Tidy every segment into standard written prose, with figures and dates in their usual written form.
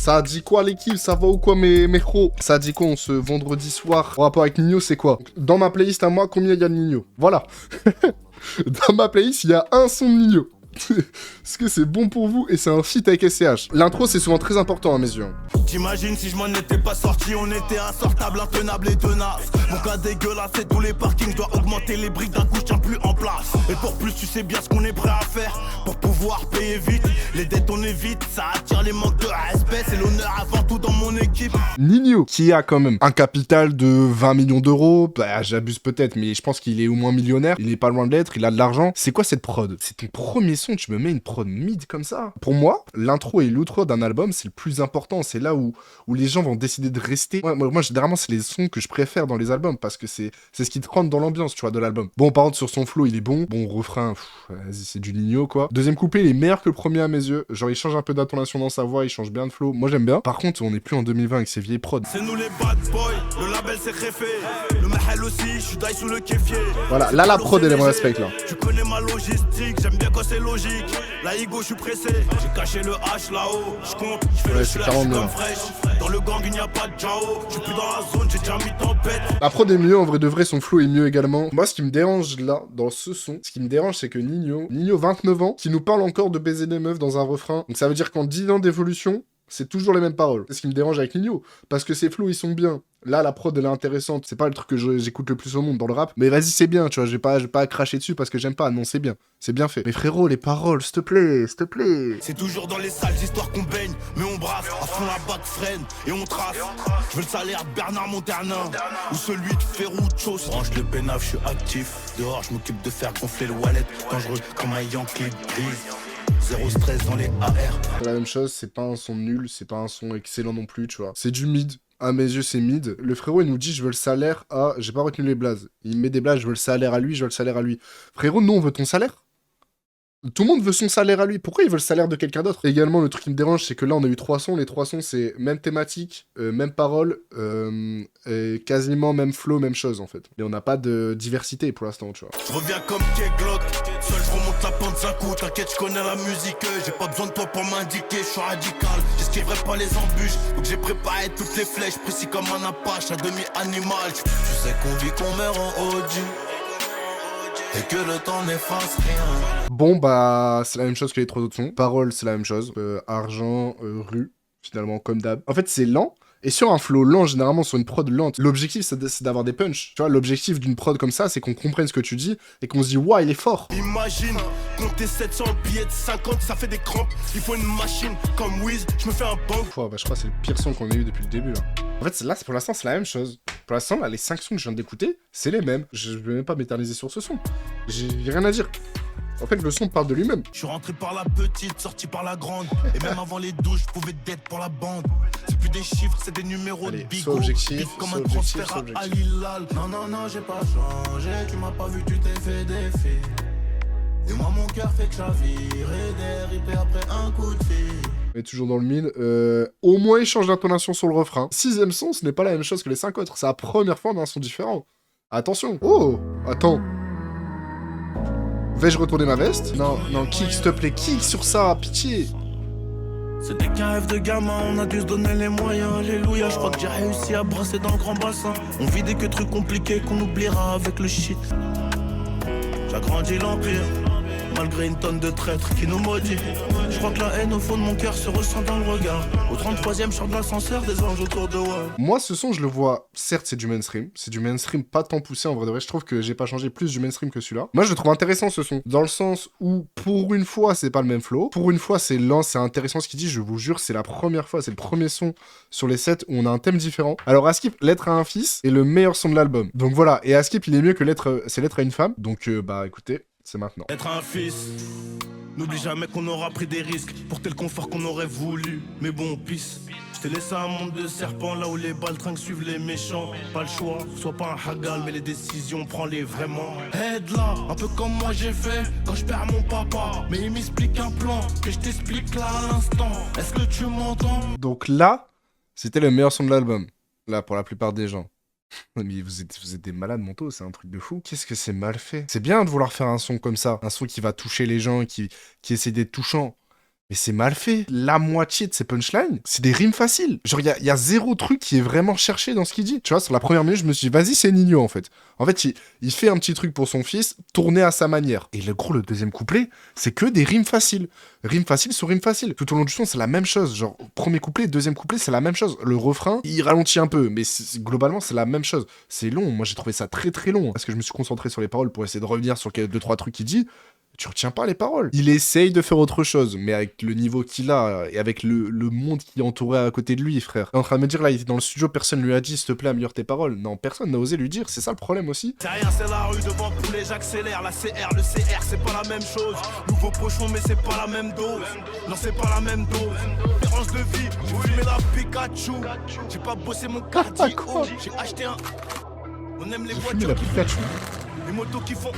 Ça a dit quoi l'équipe? Ça va ou quoi mes pros? Ça a dit quoi ce vendredi soir? En rapport avec Nino, c'est quoi? Dans ma playlist à moi, combien il y a de Nino? Voilà. Dans ma playlist, il y a un son de Nino. Est-ce que c'est bon pour vous? Et c'est un feat avec SCH. L'intro, c'est souvent très important à mes yeux. T'imagines si je m'en étais pas sorti, on était insortable, intenable et tenace. Mon cas dégueulasse, c'est tous les parkings, je dois augmenter les briques d'un coup, je tiens plus en place. Et pour plus, tu sais bien ce qu'on est prêt à faire pour pouvoir payer vite. Les dettes on évite, ça attire les manques de respect, c'est l'honneur avant tout dans mon équipe. Nino, qui a quand même un capital de 20 millions d'euros, bah j'abuse peut-être, mais je pense qu'il est au moins millionnaire, il est pas loin de l'être, il a de l'argent. C'est quoi cette prod? C'est ton premier son, tu me mets une prod mid comme ça? Pour moi, l'intro et l'outro d'un album, c'est le plus important, c'est là où les gens vont décider de rester. Moi, généralement, c'est les sons que je préfère dans les albums, parce que c'est ce qui te rentre dans l'ambiance, tu vois, de l'album. Bon, par contre, sur son flow, il est bon. Bon, refrain, vas-y, c'est du Nino, quoi. Deuxième couplet, il est meilleur que le premier à mes yeux. Genre, il change un peu d'intonation dans sa voix, il change bien de flow. Moi, j'aime bien. Par contre, on n'est plus en 2020 avec ces vieilles prods. C'est nous les bad boys, le label c'est réfé. Le mahel aussi, je suis die sous le kéfier. Voilà, là, la prod, elle est mon respect, là. Tu connais ma logistique, j'aime bien quand c'est logique. La ego, je suis pressé. J'ai caché le H là-haut. Je compte, je fais le slash comme fraîche. Dans le gang, il n'y a pas de Jao. Je suis plus dans la zone, j'ai déjà mis tempête. La prod est mieux, en vrai de vrai, son flow est mieux également. Moi, ce qui me dérange là, dans ce son, ce qui me dérange, c'est que Nino, 29 ans, qui nous parle encore de baiser des meufs dans un refrain. Donc ça veut dire qu'en 10 ans d'évolution, c'est toujours les mêmes paroles. C'est ce qui me dérange avec Nino. Parce que ses flows, ils sont bien. Là, la prod, elle est intéressante. C'est pas le truc que j'écoute le plus au monde dans le rap. Mais vas-y, c'est bien, tu vois. Je vais pas cracher dessus parce que j'aime pas. Non, c'est bien. C'est bien fait. Mais frérot, les paroles, s'il te plaît, s'il te plaît. C'est toujours dans les sales histoires qu'on baigne. Mais on brasse, à fond la back freine et on trace. Je veux le salaire de Bernard Monternin ou celui de Ferruccio. Range le pénaf, je suis actif. Dehors, je m'occupe de faire gonfler le wallet. Dangereux comme un Yankee grise. Zéro stress dans les AR. C'est la même chose, c'est pas un son nul, c'est pas un son excellent non plus, tu vois. C'est du mid. À mes yeux, c'est mid. Le frérot, il nous dit, je veux le salaire à... J'ai pas retenu les blazes. Il met des blazes, je veux le salaire à lui, je veux le salaire à lui. Frérot, nous, on veut ton salaire. Tout le monde veut son salaire à lui. Pourquoi il veut le salaire de quelqu'un d'autre? Également, le truc qui me dérange, c'est que là, on a eu 3 sons. Les 3 sons, c'est même thématique, même parole, et quasiment même flow, même chose, en fait. Et on n'a pas de diversité pour l'instant, tu vois. Je reviens comme K-Glock. Seul, je remonte la pente d'un coup. T'inquiète, je connais la musique. J'ai pas besoin de toi pour m'indiquer. Je suis radical. J'esquiverai pas les embûches. Donc j'ai préparé toutes les flèches. Précis comme un apache, un demi-animal. Tu sais qu'on vit, qu'on meurt en OG. Et que le temps n'efface rien. Bon, bah, c'est la même chose que les 3 autres sons. Parole, c'est la même chose. Argent, rue, finalement, comme d'hab. En fait, c'est lent. Et sur un flow lent, généralement, sur une prod lente, l'objectif, c'est d'avoir des punchs. Tu vois, l'objectif d'une prod comme ça, c'est qu'on comprenne ce que tu dis et qu'on se dit, waouh, il est fort. Imagine, compter 700 billets de 50, ça fait des crampes. Il faut une machine comme Wiz, je me fais un banc. Bah, je crois que c'est le pire son qu'on a eu depuis le début, là. En fait, là, pour l'instant, c'est la même chose. Pour l'instant, là, les 5 sons que je viens d'écouter, c'est les mêmes. Je vais même pas m'éterniser sur ce son. J'ai rien à dire. En fait, le son parle de lui-même. Je suis rentré par la petite, sorti par la grande. Et même avant les douches, je pouvais d'être pour la bande. C'est plus des chiffres, c'est des numéros. Allez, de bigot. soit objectif, Comme soit un objectif, transfert soit à objectif. Al-Hilal. Non, non, non, j'ai pas changé. Tu m'as pas vu, tu t'es fait défier. Et moi, mon cœur fait que chavirer des RIP après un coup de fil. Mais toujours dans le mid. Au moins, il change d'intonation sur le refrain. 6ème son, ce n'est pas la même chose que les 5 autres. C'est la première fois d'un son différent. Attention. Oh, attends. Vais-je retourner ma veste? Non, non, kick, s'il te plaît, kick sur ça, pitié. C'était qu'un rêve de gamin, on a dû se donner les moyens, alléluia. Je crois que j'ai réussi à brasser dans le grand bassin. On vit des que trucs compliqués qu'on oubliera avec le shit. J'agrandis l'empire, malgré une tonne de traîtres qui nous maudit. Je crois que la haine au fond de mon cœur se ressent dans le regard. Au 33ème, je sors de l'ascenseur, des anges autour de moi. Moi, ce son, je le vois, certes, c'est du mainstream. C'est du mainstream pas tant poussé, en vrai de vrai. Je trouve que j'ai pas changé plus du mainstream que celui-là. Moi, je le trouve intéressant, ce son. Dans le sens où, pour une fois, c'est pas le même flow. Pour une fois, c'est lent, c'est intéressant ce qu'il dit. Je vous jure, c'est la première fois, c'est le premier son sur les 7 où on a un thème différent. Alors, Askip, Lettre à un fils, est le meilleur son de l'album. Donc voilà. Et Askip, il est mieux que Lettre à une femme. Donc, bah, écoutez, c'est maintenant. Être un fils, n'oublie jamais qu'on aura pris des risques pour tel confort qu'on aurait voulu. Mais bon, pisse. Je t'ai laissé un monde de serpents là où les baltringues suivent les méchants. Pas le choix, sois pas un hagal, mais les décisions, prends-les vraiment. Aide-la, un peu comme moi j'ai fait quand je perds mon papa. Mais il m'explique un plan que je t'explique là à l'instant. Est-ce que tu m'entends? Donc là, c'était le meilleur son de l'album. Là, pour la plupart des gens. Mais vous êtes des malades mentaux, c'est un truc de fou. Qu'est-ce que c'est mal fait? C'est bien de vouloir faire un son comme ça, un son qui va toucher les gens, qui essaie d'être touchant. Mais c'est mal fait. La moitié de ses punchlines, c'est des rimes faciles. Genre, il y a zéro truc qui est vraiment cherché dans ce qu'il dit. Tu vois, sur la première minute, je me suis dit, vas-y, c'est Nino, en fait. En fait, il fait un petit truc pour son fils, tourné à sa manière. Et le deuxième couplet, c'est que des rimes faciles. Rimes faciles sur rimes faciles. Tout au long du son, c'est la même chose. Genre, premier couplet, deuxième couplet, c'est la même chose. Le refrain, il ralentit un peu, mais globalement, c'est la même chose. C'est long. Moi, j'ai trouvé ça très, très long. Parce que je me suis concentré sur les paroles pour essayer de revenir sur 2-3 trucs qu'il dit. Tu retiens pas les paroles. Il essaye de faire autre chose, mais avec le niveau qu'il a et avec le monde qui est entouré à côté de lui, frère. Il est en train de me dire là, il était dans le studio, personne lui a dit s'il te plaît, améliore tes paroles. Non, personne n'a osé lui dire, c'est ça le problème aussi. C'est rien, c'est la rue devant tous les j'accélère. La CR, le CR, c'est pas la même chose. Nouveau pochon, mais c'est pas la même dose. Non, c'est pas la même dose. Différence de vie, j'ai fumé la Pikachu. J'ai pas bossé mon cardio. J'ai acheté un. On aime les voitures qui font. Les motos qui font.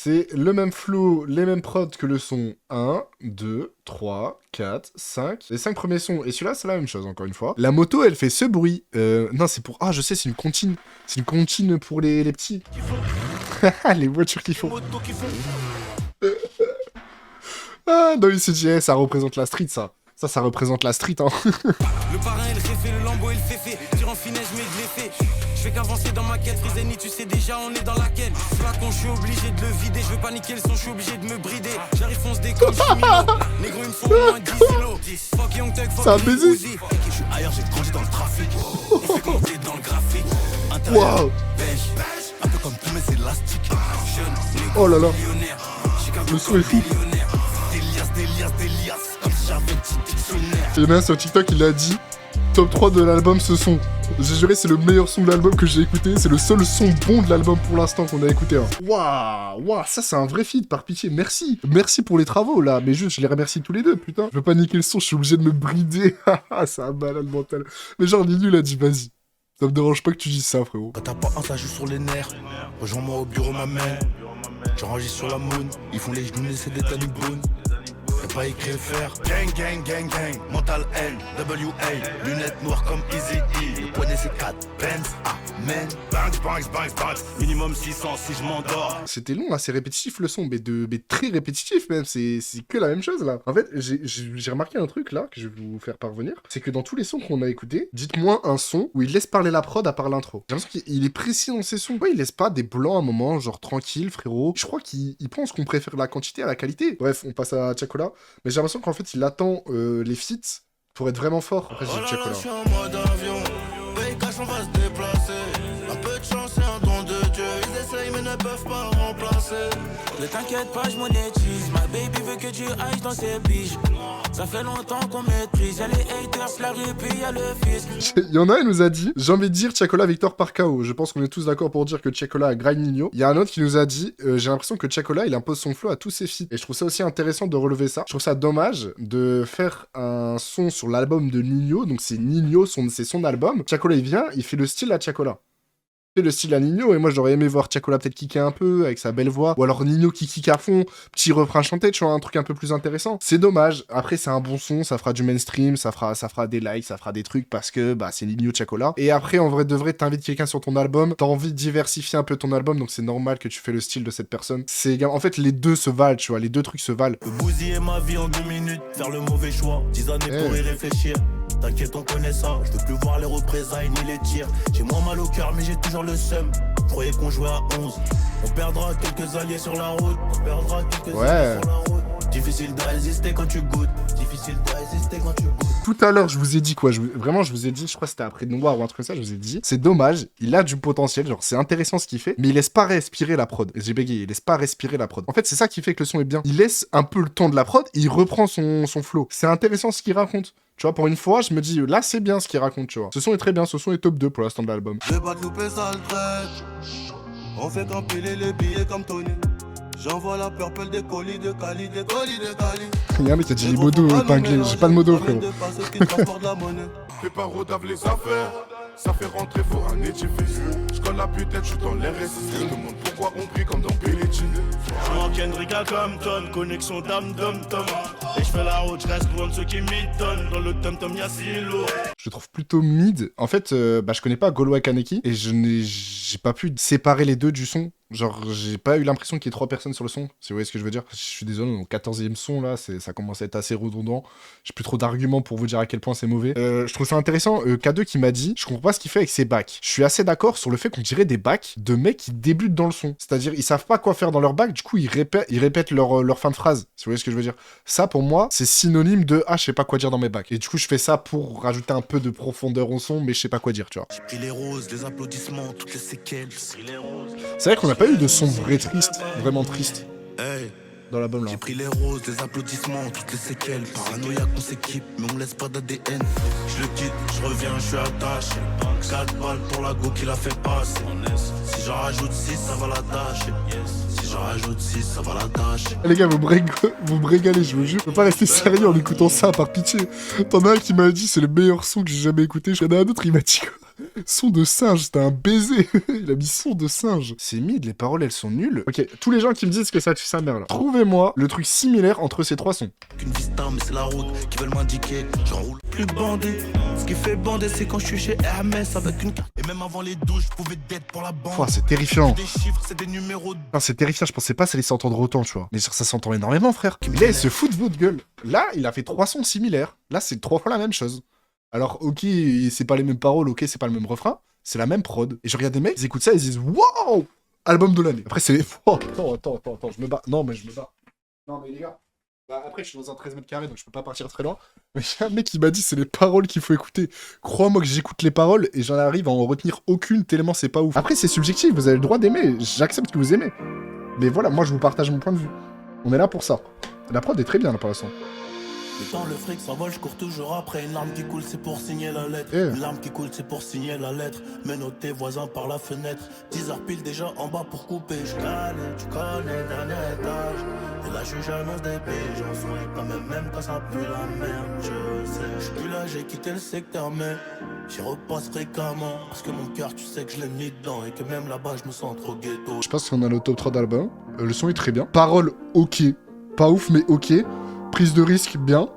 C'est le même flow, les mêmes prods que le son 1, 2, 3, 4, 5. Les 5 premiers sons. Et celui-là, c'est la même chose, encore une fois. La moto, elle fait ce bruit. Non, c'est pour... Ah, je sais, c'est une comptine. C'est une comptine pour les petits. Les voitures qui font. Ah, non, il s'est dit, ça représente la street, ça. Ça représente la street, hein. Le parrain, il fait le lambeau, il fait. Tire en finesse, mais je l'ai fait. Je fais qu'avancer dans ma quête, Frizeni, tu sais déjà, on est dans laquelle. Je suis là quand je suis obligé de le vider. Je veux pas niquer le son, je suis obligé de me brider. J'arrive, fonce des comme Chimino. Négro, il me faut au moins 10 kilos. Fuck Young Thug, fuck Ça a baisé. Je suis ailleurs, j'ai grandi dans le trafic. On fait compter dans le graphique. Waouh. Un peu comme tous mes élastiques. Oh là là. Le son est fou. Des liasses, comme si j'avais un petit dictionnaire. Il y en a un sur TikTok, il a dit top 3 de l'album ce son. J'ai juré, c'est le meilleur son de l'album que j'ai écouté. C'est le seul son bon de l'album pour l'instant qu'on a écouté. Hein. Waouh, ça c'est un vrai feat, par pitié. Merci. Merci pour les travaux là. Mais juste, je les remercie tous les deux, putain. Je veux pas niquer le son, je suis obligé de me brider. C'est un malade mental. Mais genre, Nino, il a dit, vas-y. Ça me dérange pas que tu dises ça, frérot. Quand t'as pas un, ça joue sur les nerfs. Rejoins-moi au bureau, ma main. J'enregistre sur la moon. Ils font les genoux, c'est des taliboun. Y'a pas écrit le faire. Gang, gang, gang, gang. Mental N, WA. Lunettes noires comme Easy E. Le poignet c'est 4. Benz, amen. Bang, bang, bang, bang. Minimum 600 si je m'endors. C'était long, là, c'est répétitif le son, mais très répétitif même, c'est que la même chose là. En fait, j'ai remarqué un truc là, que je vais vous faire parvenir, c'est que dans tous les sons qu'on a écoutés, dites-moi un son où il laisse parler la prod à part l'intro. J'ai l'impression qu'il est précis dans ses sons. Ouais, il laisse pas des blancs à un moment, genre tranquille, frérot. Je crois qu'il pense qu'on préfère la quantité à la qualité. Bref, on passe à Chacola. Mais j'ai l'impression qu'en fait, il attend les feats pour être vraiment fort. Après, j'ai Chacola. Je suis en mode avion. Paye cash, on va se déplacer. Un peu de chance et un don de Dieu. Ils essayent mais ne peuvent pas remplacer. Ne t'inquiète pas, je monétise. Ma baby veut que tu ailles dans ses piges. Ça fait longtemps qu'on maîtrise. Y'a les haters, la rue, puis y'a le fisc. Il y en a, il nous a dit, j'ai envie de dire Chacola victoire par KO. Je pense qu'on est tous d'accord pour dire que Chacola a grind Nino. Il y a un autre qui nous a dit, j'ai l'impression que Chacola, il impose son flow à tous ses feats. Et je trouve ça aussi intéressant de relever ça. Je trouve ça dommage de faire un son sur l'album de Nino. Donc c'est Nino, c'est son album. Chacola, il vient, il fait le style à Chacola. Le style à Nino, et moi j'aurais aimé voir Chacola peut-être kicker un peu avec sa belle voix, ou alors Nino qui kick à fond, petit refrain chanté, tu vois, un truc un peu plus intéressant. C'est dommage. Après, c'est un bon son, ça fera du mainstream, ça fera des likes, ça fera des trucs parce que bah c'est Nino Chacola. Et après, en vrai de vrai, t'invites quelqu'un sur ton album, t'as envie de diversifier un peu ton album, donc c'est normal que tu fais le style de cette personne. C'est en fait les deux se valent, tu vois, les deux trucs se valent. Bousiller ma vie en 2 minutes, faire le mauvais choix, 10 années pour y réfléchir. T'inquiète, on connaît ça, je veux plus voir les représailles ni les tirs. J'ai moins mal au cœur, mais j'ai toujours le seum. Je croyais qu'on jouait à 11. On perdra quelques alliés sur la route. On perdra quelques alliés sur la route. Difficile de résister quand tu goûtes. Difficile de résister quand tu goûtes. Tout à l'heure, je vous ai dit quoi, vraiment, je vous ai dit, je crois que c'était après Noir ou un truc comme ça, je vous ai dit, c'est dommage, il a du potentiel, genre c'est intéressant ce qu'il fait, mais il laisse pas respirer la prod. J'ai bégayé, il laisse pas respirer la prod. En fait, c'est ça qui fait que le son est bien. Il laisse un peu le temps de la prod, et il reprend son flow. C'est intéressant ce qu'il raconte. Tu vois, pour une fois, je me dis, là, c'est bien ce qu'il raconte, tu vois. Ce son est très bien, ce son est top 2 pour l'instant de l'album. Je vais pas te louper, ça le traite. On fait qu'empiler les billets comme Tony. J'envoie la purple des colis de Cali, des colis de Cali. Il y a un mec qui a dit les modos épinglés, j'ai pas de modo, frérot. Fais pas rodave les affaires, ça fait rentrer, faut un édifice. J'colle la pute-tête, j'suis dans les récits. Je demande pourquoi on prie comme dans Pellicin. J'm'en Kendrick à Compton, connexion dame dom tom. Et j'fais la route, j'reste loin de ceux qui m'étonnent. Dans le tom tom y'a silo. je le trouve plutôt mid. En fait, je connais pas Golo Kaneki et j'ai pas pu séparer les deux du son. Genre, j'ai pas eu l'impression qu'il y ait 3 personnes sur le son, si vous voyez ce que je veux dire. Je suis désolé, au 14e son, là, ça commence à être assez redondant. J'ai plus trop d'arguments pour vous dire à quel point c'est mauvais. Je trouve ça intéressant, K2 qui m'a dit, je comprends pas ce qu'il fait avec ses bacs. Je suis assez d'accord sur le fait qu'on dirait des bacs de mecs qui débutent dans le son. C'est-à-dire, ils savent pas quoi faire dans leur bac, du coup, ils répètent leur fin de phrase, si vous voyez ce que je veux dire. Ça, pour moi, c'est synonyme de, je sais pas quoi dire dans mes bacs. Et du coup, je fais ça pour rajouter un peu de profondeur au son, mais je sais pas quoi dire, tu vois. J'ai pris les roses, les applaudissements, toutes les séquelles. C'est vrai qu'on a pas eu de son vrai triste, vraiment triste. Hey. Dans l'album là. J'ai pris les roses, les applaudissements, toutes les séquelles. Paranoïaque, on s'équipe, mais on laisse pas d'ADN. Je le quitte, je reviens, je suis attaché. 4 balles pour la go qui l'a fait passer. Si j'en rajoute 6, ça va la tâcher. Si j'en rajoute 6, ça va la tâcher. Les gars, vous me régalez, je vous jure. Je peux pas rester sérieux en écoutant ça, par pitié. T'en as un qui m'a dit c'est le meilleur son que j'ai jamais écouté. J'en ai un autre, il m'a dit quoi? Son de singe, c'était un baiser. Il a mis son de singe. C'est mid, les paroles elles sont nulles. Ok, tous les gens qui me disent que ça tue sa mère là. Trouvez-moi le truc similaire entre ces 3 sons. Qu'une vista, mais c'est la route qui veulent m'indiquer. J'enroule plus bandé. Ce qui fait bander, c'est quand je suis chez Hermès avec une carte. Et même avant les douches, je pouvais d'être pour la bande. Oh, c'est terrifiant. Des chiffres, c'est des numéros. Putain, c'est terrifiant, je pensais pas que ça allait s'entendre autant, tu vois. Mais ça s'entend énormément, frère. Là, il se fout de votre gueule. Là, il a fait 3 sons similaires. Là, c'est 3 fois la même chose. Alors, ok, c'est pas les mêmes paroles, ok, c'est pas le même refrain. C'est la même prod. Et je regarde des mecs, ils écoutent ça, ils disent wow, album de l'année. Après, c'est. Oh, attends, je me bats. Non, mais je me bats. Non, mais les gars. Après, je suis dans un 13 mètres carrés, donc je peux pas partir très loin. Mais il y a un mec qui m'a dit c'est les paroles qu'il faut écouter. Crois-moi que j'écoute les paroles et j'en arrive à en retenir aucune tellement c'est pas ouf. Après, c'est subjectif, vous avez le droit d'aimer. J'accepte que vous aimez. Mais voilà, moi, je vous partage mon point de vue. On est là pour ça. La prod est très bien là pour l'instant. Mais quand le fric s'envole, je cours toujours après. Une larme qui coule, c'est pour signer la lettre. Une larme qui coule, c'est pour signer la lettre. Menotter voisin par la fenêtre. 10h pile déjà en bas pour couper. Je connais, tu connais, dernier étage. Et là, j'annonce des piges. J'en soigne quand même quand ça pue la merde. Je sais, je suis plus là, j'ai quitté le secteur, mais j'y repasse fréquemment. Parce que mon cœur, tu sais que je l'ai mis dedans. Et que même là-bas, je me sens trop ghetto. Je pense qu'on a le top 3 d'album. Le son est très bien. Paroles, ok. Pas ouf, mais ok. Prise de risque, bien.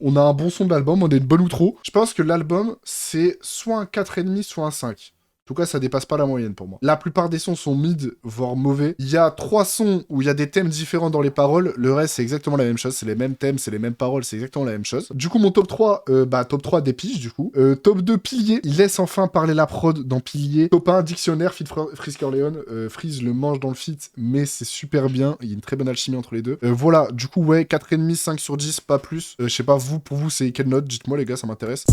On a un bon son d'album, on a une bonne outro. Je pense que l'album, c'est soit un 4,5, soit un 5. En tout cas, ça dépasse pas la moyenne pour moi. La plupart des sons sont mid, voire mauvais. Il y a 3 sons où il y a des thèmes différents dans les paroles. Le reste, c'est exactement la même chose. C'est les mêmes thèmes, c'est les mêmes paroles, c'est exactement la même chose. Du coup, mon top 3, top 3 des piges, du coup. Top 2, Pilier. Il laisse enfin parler la prod dans Pilier. Top 1, Dictionnaire, feat Freeze Corleone. Freeze le mange dans le feat, mais c'est super bien. Il y a une très bonne alchimie entre les deux. Voilà, du coup, ouais, 4,5, 5 sur 10, pas plus. Je sais pas, pour vous, c'est quelle note? Dites-moi, les gars, ça m'intéresse.